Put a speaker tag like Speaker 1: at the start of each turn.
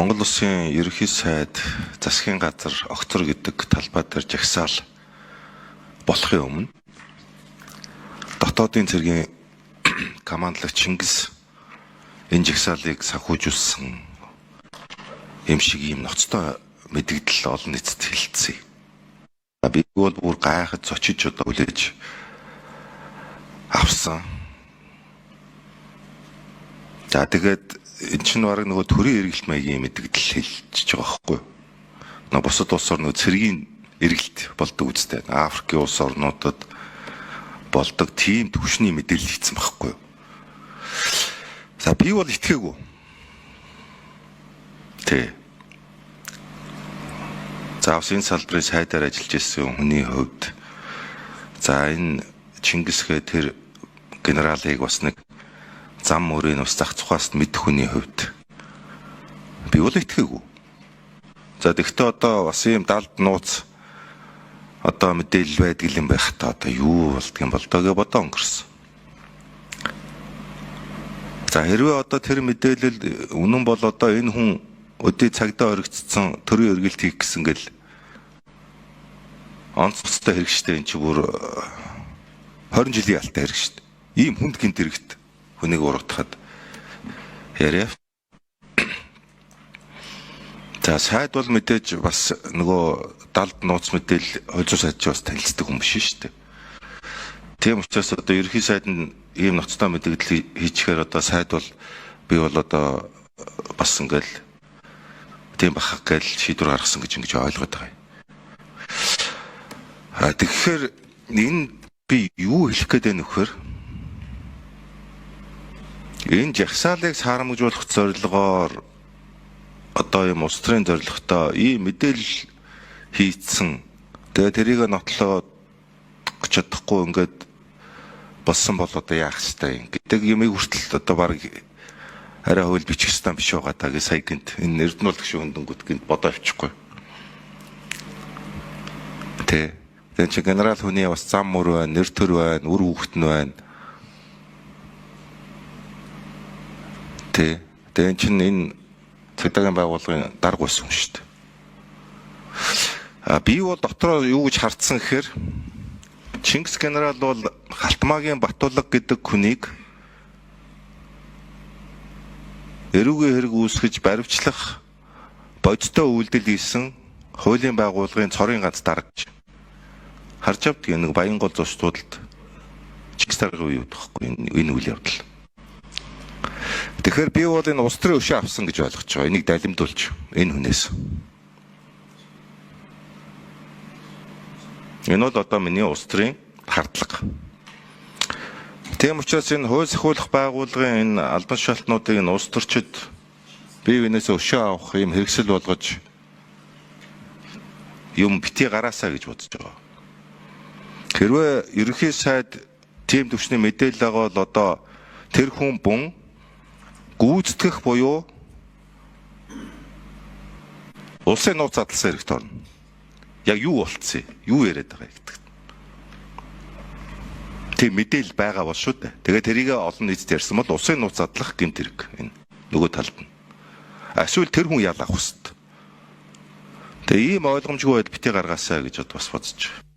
Speaker 1: Монгол Улсын ерөнхий сайд засгийн газар огцор гэдэг талбай дээр жагсаал болохын өмнө дотоодын цэргийн командлагч Чингис энэ жагсаалыг санхүүжүүлсэн юм шиг ийм ноцтой мэдэгдэл олон нийтэд хэлэлцсэн. Би бол бүр гайхаж зочиж одоо хүлээж авсан. За тэгээд энэ чинь бараг нөгөө төрийн эргэлт маягийн мэдэгдэл хэлж байгаа байхгүй юу? Нөгөө бусад улс орнууд цэргийн эргэлт болдог үстэй. Африкийн улс орнуудад болдог тийм төвшний мэдээлэл хийсэн байхгүй юу? За би бол итгээгүй. Тэ. За энэ салбарын сайдаар ажиллаж ирсэн хүний хувьд за энэ Чингисгээ тэр генералыг бас нэг зам мөрийн ус зах цухаас мэдэх хүний хувьд би бол итгээгүй. За тэгтээ одоо бас ийм далд нууц одоо мэдээлэл байдаг юм байх та одоо юу болдго юм бол доо бодоо өнгөрсөн. За хэрвээ одоо тэр мэдээлэл үнэн бол одоо энэ хүн өдөө цагдаа өргөцсөн төрийн эргэлт хийх гэсэн гэл онцгцтой хэрэг штэ энэ чи бүр 20 жилийн ялтай хэрэг штэ. Ийм хүнд гинт хэрэгт хүнийг урагдахад яриа. За сайд бол мэдээж бас нөгөө далд нууц мэдээлэл хожуу сайд ч бас танилцдаг хүн биш шүү дээ. Тийм учраас одоо ерөнхий сайд нь ийм ноцтой мэдээлэл хийчихээр одоо сайд бол би бол одоо бас ингээл тийм бахах гэж шийдвэр гаргасан гэж ингэж ойлгоод байгаа юм. Тэгэхээр энэ би юу хэлэх гээд байна вөхөр? Энэ жагсаалыг саарамжуулах зорилгоор одоо юм улс төрийн зорилготой ийм мэдээлэл хийцэн. Тэгээ тэрийг нотлоод чадахгүй ингээд болсон бол одоо яах вэ гэдэг юмыг хүртэл одоо баг арай хөвөл бичих стан биш байгаа та гэж сая гинт энэ эрдэнүүлэх шиг хөндөнгүүд гинт бодоо авчихгүй. Тэ. Тэгээ чи генерал хүний бас зам мөр байна, нэр төр байна, үр хүүхэд нь байна. Тэгээ чинь энэ цагдаагийн байгууллагын дарга байсан хүн шүү дээ. Би бол дотроо юу гэж хардсан гэхээр Чингис генерал бол Халтмаагийн Батулга гэдэг хүнийг эрүүгийн хэрэг үүсгэж баривчлах бодиттой үйлдэл хийсэн хуулийн байгууллагын цорын ганц дарга. Харж авдаг нэг Баянгол зочдуудад Чингис дарга юу гэхгүй энэ үйл явдал. Тэгэхээр би бол энэ улс төрийн өшөө авсан гэж ойлгож байгаа. Энийг далимдуулж энэ хүнээс. Энэ бол одоо миний улс төрийн хардлага. Тийм учраас энэ хууль сахиулах байгууллагын энэ албан тушаалтнуудыг энэ улс төрчид бие биенээс өшөө авах юм хэрэгсэл болгож юм бити гараасаа гэж бодож байгаа. Хэрвээ ерөнхий сайд тийм төвчний мэдээлэл байгаа бол одоо тэр хүн бун гүйцэтгэх буюу улсын нууц задлсан хэрэгт орно. Яг юу болцсон? Юу яриад байгаа гэдэг. Тийм мэдээлэл байгаа бол шүү дээ. Тэгээд тэрийг олон нийтэд ярьсан бол улсын нууц задлах гэмт хэрэг энэ нөгөө талд нь. Эсвэл тэр хүн ял авах хэвээр. Тэгээ ийм ойлгомжгүй байд бити гаргаасаа гэж бас бодож байна.